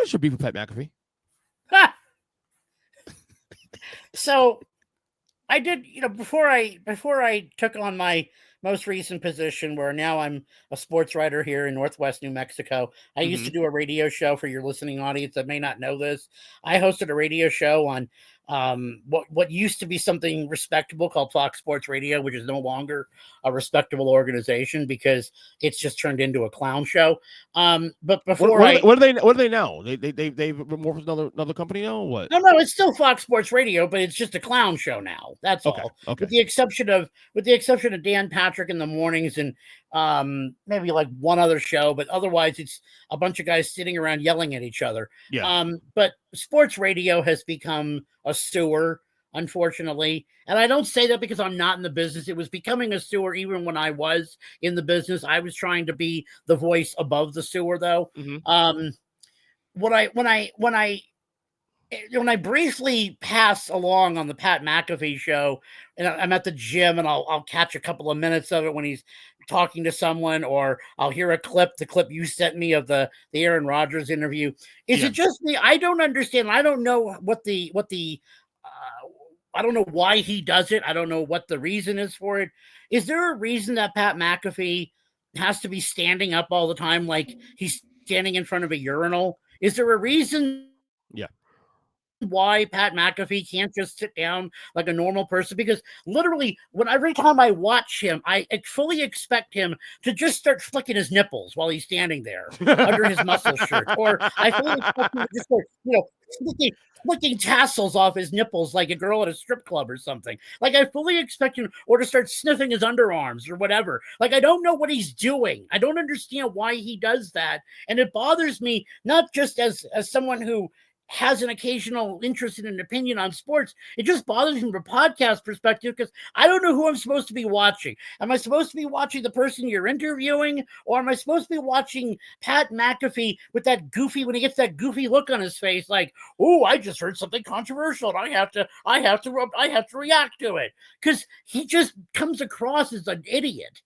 is your beef with Pat McAfee? So I did, before I took on my most recent position, where now I'm a sports writer here in Northwest New Mexico. I used to do a radio show for your listening audience that may not know this. I hosted a radio show on what used to be something respectable called Fox Sports Radio, which is no longer a respectable organization because it's just turned into a clown show. But before what are they now? They've morphed with another company now. Or what? No, it's still Fox Sports Radio, but it's just a clown show now. That's all. Okay. With the exception of Dan Patrick in the mornings and maybe like one other show, but otherwise it's a bunch of guys sitting around yelling at each other. Yeah. But sports radio has become a sewer, unfortunately. And I don't say that because I'm not in the business. It was becoming a sewer even when I was in the business. I was trying to be the voice above the sewer, though. When I briefly pass along on the Pat McAfee show, and I'm at the gym, and I'll catch a couple of minutes of it when he's talking to someone, or I'll hear the clip you sent me of the Aaron Rodgers interview. Is it just me? I don't understand. I don't know I don't know why he does it. I don't know what the reason is for it. Is there a reason that Pat McAfee has to be standing up all the time, like he's standing in front of a urinal? Is there a reason? Yeah. Why Pat McAfee can't just sit down like a normal person? Because literally, every time I watch him, I fully expect him to just start flicking his nipples while he's standing there under his muscle shirt, or I fully expect him to just start, flicking tassels off his nipples like a girl at a strip club or something. Like I fully expect him, or to start sniffing his underarms or whatever. Like I don't know what he's doing. I don't understand why he does that, and it bothers me not just as someone who has an occasional interest in an opinion on sports. It just bothers me from a podcast perspective because I don't know who I'm supposed to be watching. Am I supposed to be watching the person you're interviewing, or am I supposed to be watching Pat McAfee with that goofy, when he gets that goofy look on his face, like, "Oh, I just heard something controversial, and I have to react to it," because he just comes across as an idiot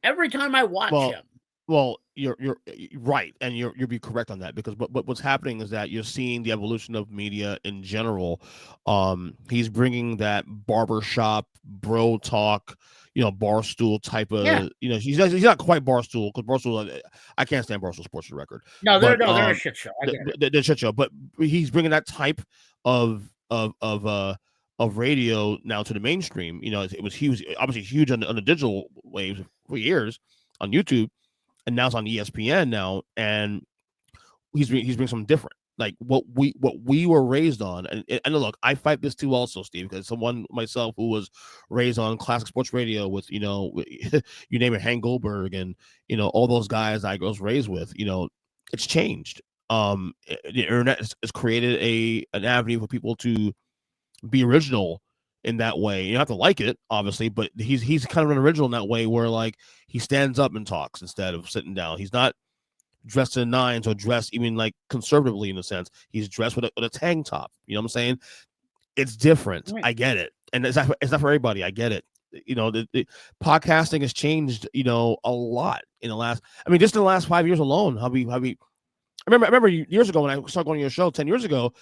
every time I watch him. Well, you're right, and you'll be correct on that, because what's happening is that you're seeing the evolution of media in general. He's bringing that barbershop bro talk, barstool type of, he's not quite barstool, because barstool, I can't stand Barstool Sports record. No, they're a shit show. They're a shit show, but he's bringing that type of radio now to the mainstream. He was obviously huge on the digital waves for years on YouTube. And now it's on ESPN now, and he's bringing something different, like what we were raised on. And look, I fight this too, also, Steve, because someone myself who was raised on classic sports radio with you name it, Hank Goldberg, and all those guys I was raised with. It's changed. The internet has created an avenue for people to be original in that way. You don't have to like it, obviously, but he's kind of an original in that way, where like he stands up and talks instead of sitting down. He's not dressed in nines or dressed even like conservatively in a sense. He's dressed with a tank top. You know what I'm saying? It's different. Right. I get it, and it's not for everybody. I get it. The podcasting has changed. A lot in the last. I mean, just in the last 5 years alone. How we. I remember years ago when I started going to your show 10 years ago.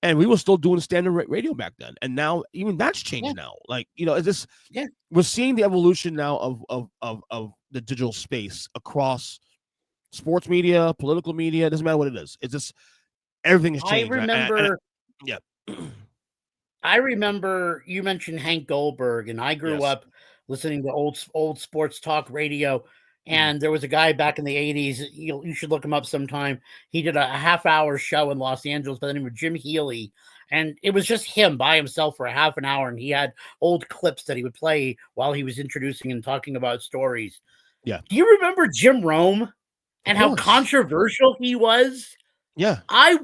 And we were still doing standard radio back then, and now even that's changed. Now, like is this? Yeah, we're seeing the evolution now of the digital space across sports media, political media. It doesn't matter what it is. It's just everything has changed. I remember you mentioned Hank Goldberg, and I grew up listening to old sports talk radio. And there was a guy back in the 80s, you should look him up sometime. He did a half-hour show in Los Angeles by the name of Jim Healy. And it was just him by himself for a half an hour. And he had old clips that he would play while he was introducing and talking about stories. Yeah. Do you remember Jim Rome and how controversial he was? Yeah. I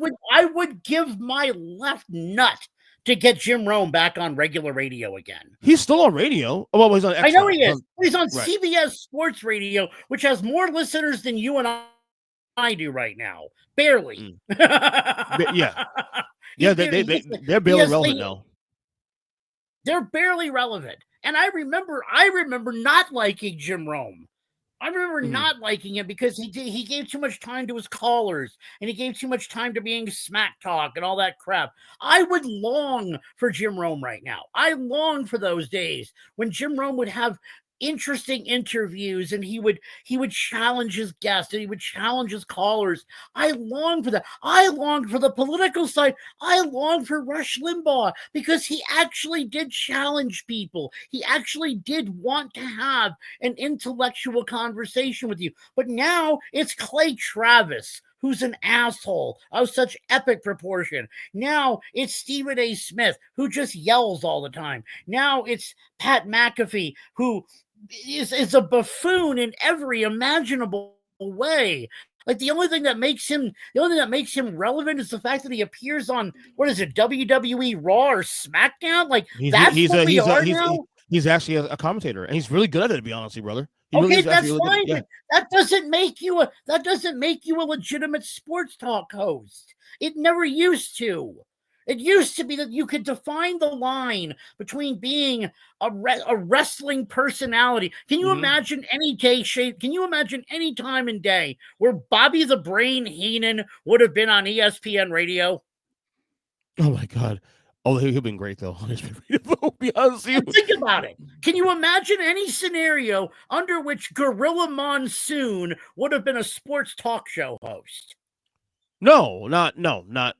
would give my left nut to get Jim Rome back on regular radio again. He's still on radio. Well, he's on X. I know he is. He's on CBS Sports Radio, which has more listeners than you and I do right now. Barely. Yeah. They're barely relevant now. They're barely relevant. And I remember not liking Jim Rome I remember Mhm. not liking him because he gave too much time to his callers and he gave too much time to being smack talk and all that crap. I would long for Jim Rome right now. I long for those days when Jim Rome would have interesting interviews and he would challenge his guests and he would challenge his callers. I long for that. I long for the political side. I long for Rush Limbaugh because he actually did challenge people. He actually did want to have an intellectual conversation with you. But now it's Clay Travis, who's an asshole of such epic proportion. Now it's Stephen A. Smith, who just yells all the time. Now it's Pat McAfee, who is a buffoon in every imaginable way. Like the only thing that makes him relevant is the fact that he appears on what is it, WWE Raw or SmackDown? Like that's He's what a we are now. he's actually a commentator, and he's really good at it. To be honest with you, brother, he really Okay, is actually that's really good. fine, Yeah. but that doesn't make you a legitimate sports talk host. It never used to. It used to be that you could define the line between being a wrestling personality. Can you Hmm. imagine any day shape? Can you imagine any time and day where Bobby the Brain Heenan would have been on ESPN radio? Oh my god. Oh, he'll been great though. To be honest with And think about you. it. Can you imagine any scenario under which Gorilla Monsoon would have been a sports talk show host? Not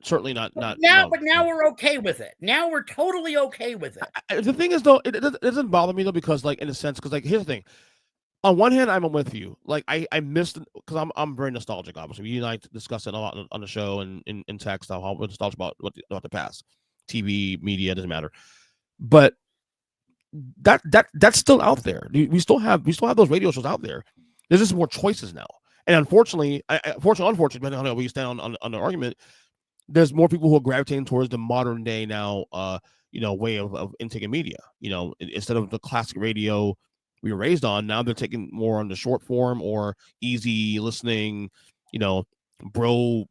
certainly not But not now, no. but now No. we're okay with it. Now we're totally okay with it. The thing is though, it doesn't bother me though because like in a sense, because like here's the thing. On one hand, I'm with you. Like I missed because I'm very nostalgic. Obviously, you and I discussed it a lot on the show and in text. How we're nostalgic about about the past, TV, media doesn't matter. But that's still out there. We still have those radio shows out there. There's just more choices now. And unfortunately, unfortunately, depending on how we stand on the argument, there's more people who are gravitating towards the modern day now, way of intaking media. Instead of the classic radio we were raised on, now they're taking more on the short form or easy listening, you know, bro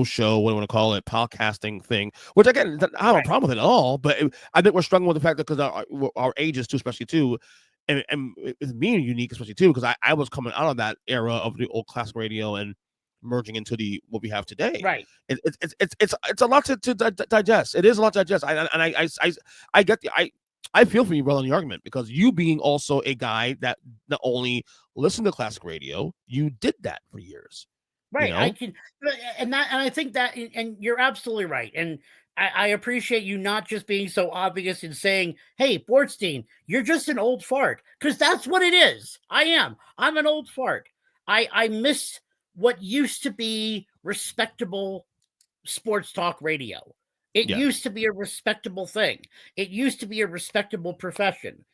show, what do you want to call it, podcasting thing. Which again, I don't have a Right. problem with it at all. But I think we're struggling with the fact that because our ages too, especially too, and it's being unique, especially too, because I was coming out of that era of the old classic radio and merging into the what we have today. Right. It's a lot to digest. It is a lot to digest. I get I feel for you, brother, in the argument because you being also a guy that not only listened to classic radio, you did that for years. You Right. I know, can, and I think that, and you're absolutely right. And I appreciate you not just being so obvious and saying, "Hey, Bortstein, you're just an old fart," because that's what it is. I am. I'm an old fart. I miss what used to be respectable sports talk radio. It yeah, used to be a respectable thing. It used to be a respectable profession.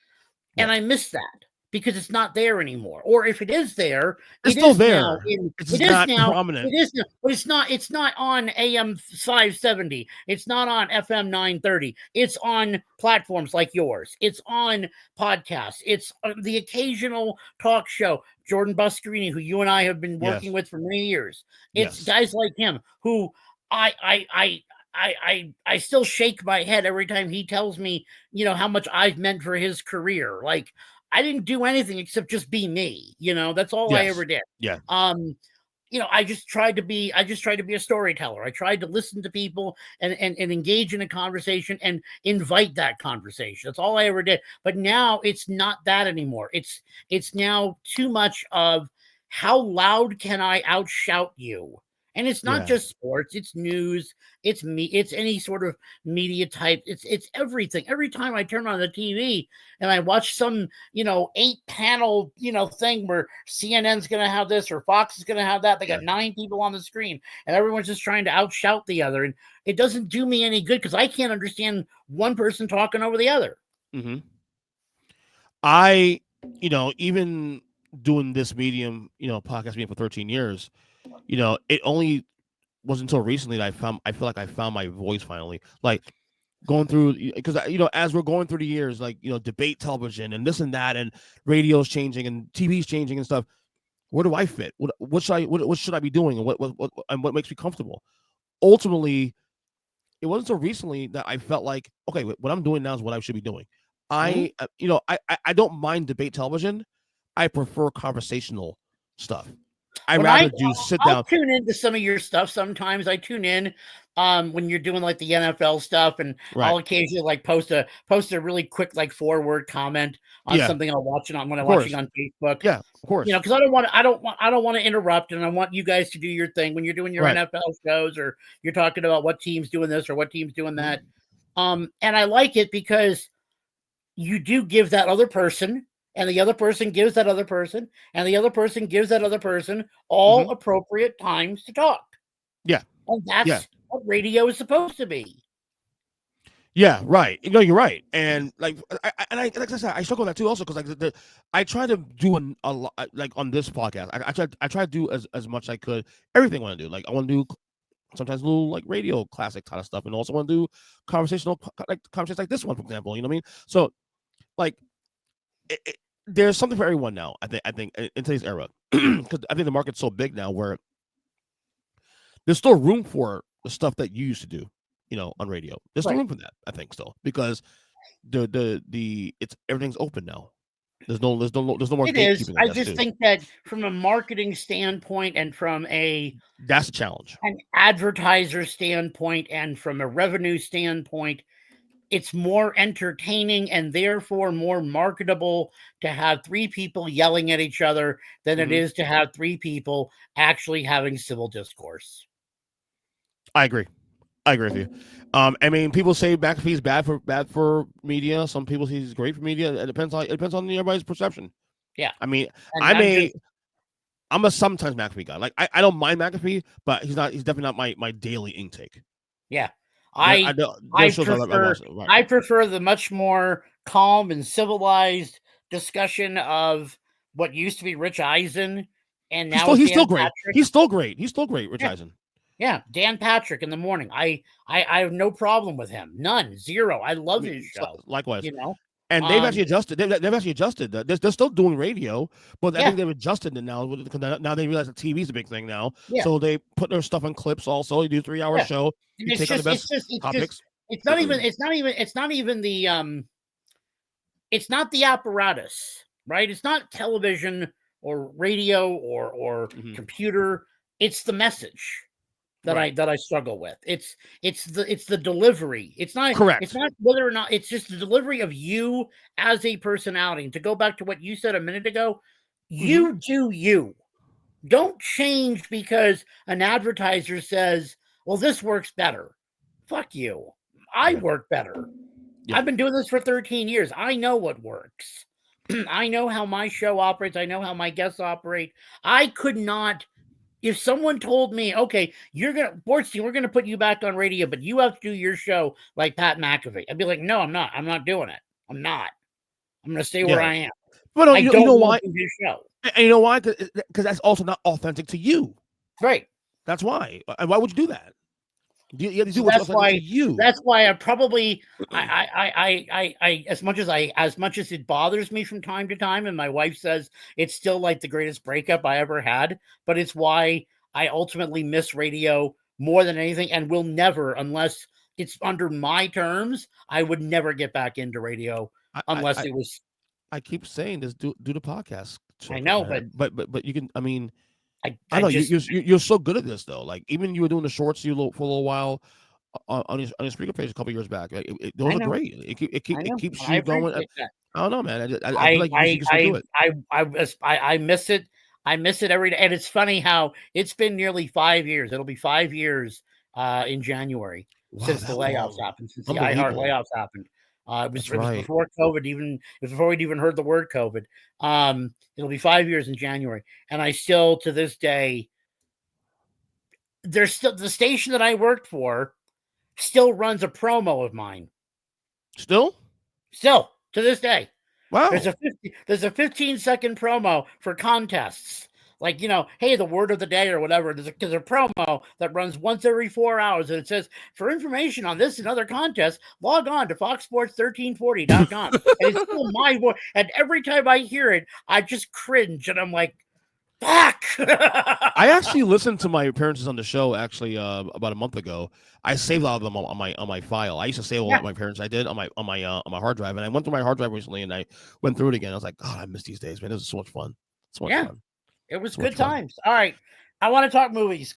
And yeah. I miss that because it's not there anymore. Or if it is there, It's it still is now there. in It's it just is not now prominent. it is now, but it's not on AM 570. It's not on FM 930. It's on platforms like yours. It's on podcasts. It's the occasional talk show. Jordan Buscarini, who you and I have been working Yes, with for many years. It's yes, guys like him who I I I I still shake my head every time he tells me, how much I've meant for his career. Like I didn't do anything except just be me. That's all I yes, ever did. yeah, Um, I just tried to be a storyteller. I tried to listen to people and engage in a conversation and invite that conversation. That's all I ever did. But now it's not that anymore. It's now too much of how loud can I outshout you? And it's not yeah. just sports, it's news, it's any sort of media type. It's everything. Every time I turn on the TV and I watch some, 8 panel, thing where CNN's going to have this or Fox is going to have that. They got Yeah. 9 people on the screen and everyone's just trying to outshout the other. And it doesn't do me any good because I can't understand one person talking over the other. Hmm. I, even doing this medium, podcast medium for 13 years, it only wasn't until recently that I feel like I found my voice finally. Like going through because as we're going through the years, like debate television and this and that, and radio's changing and TV's changing and stuff. Where do I fit? What should I be doing, and what makes me comfortable? Ultimately, it wasn't until recently that I felt like, okay, what I'm doing now is what I should be doing. Mhm. I don't mind debate television. I prefer conversational stuff. I When rather do sit I'll down. tune into some of your stuff sometimes. I tune in when you're doing like the NFL stuff, and Right. I'll occasionally like post a really quick like 4-word comment on Yeah. something I'm watching on when I'm Of course. watching on Facebook. Yeah. Of course. You know, because I don't want to interrupt, and I want you guys to do your thing when you're doing your Right. NFL shows, or you're talking about what team's doing this or what team's doing that. Mhm. And I like it because you do give that other person, and the other person gives that other person, and the other person gives that other person all Mhm. appropriate times to talk. Yeah. And Yeah. that's what radio is supposed to be. Yeah, right. You know, you're right, and like like I said, I struggle with that too. Also, because like I try to do a lot like on this podcast. I try to do as much as I could. Everything I want to do. Like I want to do sometimes a little like radio classic kind of stuff, and also want to do conversational like conversations like this one, for example. You know what I mean? So like there's something for everyone now. I think in today's era, because I think the market's so big now where there's still room for the stuff that you used to do, you know, on radio. There's still Right. room for that, I think, still, because it's everything's open now. There's no more It gatekeeping. is. I just think that from a marketing standpoint, and from that's a challenge. an advertiser standpoint, and from a revenue standpoint, it's more entertaining and therefore more marketable to have 3 people yelling at each other than it is to have 3 people actually having civil discourse. I agree. I agree with you. I mean, people say McAfee's bad for media. Some people say he's great for media. It depends on everybody's perception. Yeah. I mean, And I'm a sometimes McAfee guy. Like I don't mind McAfee, but he's definitely not my daily intake. Yeah. I prefer the much more calm and civilized discussion of what used to be Rich Eisen, and now he's still Dan great. Patrick. He's still great. He's still great, Rich Eisen. Yeah, Dan Patrick in the morning. I have no problem with him. None. Zero. I love his show. Likewise. You know? And they've actually adjusted. They've actually adjusted. They're still doing radio, but I think they've adjusted it now. Because now they realize that TV is a big thing now. Yeah. So they put their stuff on clips. Also, you do a 3-hour show. And you take on the best topics. It's not even the it's not the apparatus, right? It's not television or radio or computer. It's the message that I struggle with. It's the delivery. It's not correct. It's not whether or not, it's just the delivery of you as a personality. And to go back to what you said a minute ago, you do you. Don't change because an advertiser says, well, this works better. Fuck you. I work better. Yeah. I've been doing this for 13 years. I know what works. I know how my show operates. I know how my guests operate. I could not, if someone told me, okay, Bortstein, we're gonna put you back on radio, but you have to do your show like Pat McAfee. I'd be like, no, I'm not. I'm not doing it. I'm not. I'm gonna stay where I am. But I don't want to do his show. And you know why? Because that's also not authentic to you. Right. That's why. Why would you do that? You have to do what's authentic to you. That's why I probably I as much as it bothers me from time to time, and my wife says it's still like the greatest breakup I ever had, but it's why I ultimately miss radio more than anything, and will never, unless it's under my terms, I would never get back into radio unless it was. I keep saying this. Do the podcast. I know, but you can. I mean, I know you're so good at this though. Like even you were doing the shorts for a little while on your speaker page a couple years back. Like, those are great. It keeps you going. I don't know, man. I feel like you should do it. I miss it. I miss it every day. And it's funny how it's been nearly 5 years. It'll be 5 years in January since the layoffs happened, since the iHeart layoffs happened. It was before COVID, even before we'd even heard the word COVID. It'll be 5 years in January, and I still, to this day, there's still the station that I worked for still runs a promo of mine. Still to this day. Wow. There's a 15-second promo for contests. Like, hey, the word of the day or whatever. There's a promo that runs once every 4 hours, and it says, for information on this and other contests, log on to foxsports1340.com. And it's still my voice. And every time I hear it, I just cringe, and I'm like, Fuck. I actually listened to my appearances on the show actually about a month ago. I saved a lot of them on my file. I used to save a lot of my appearances I did on my hard drive, and I went through my hard drive recently and I went through it again. I was like, God, I miss these days, man. This is so much fun. So much fun. It was So much good fun. times. All right. I want to talk movies.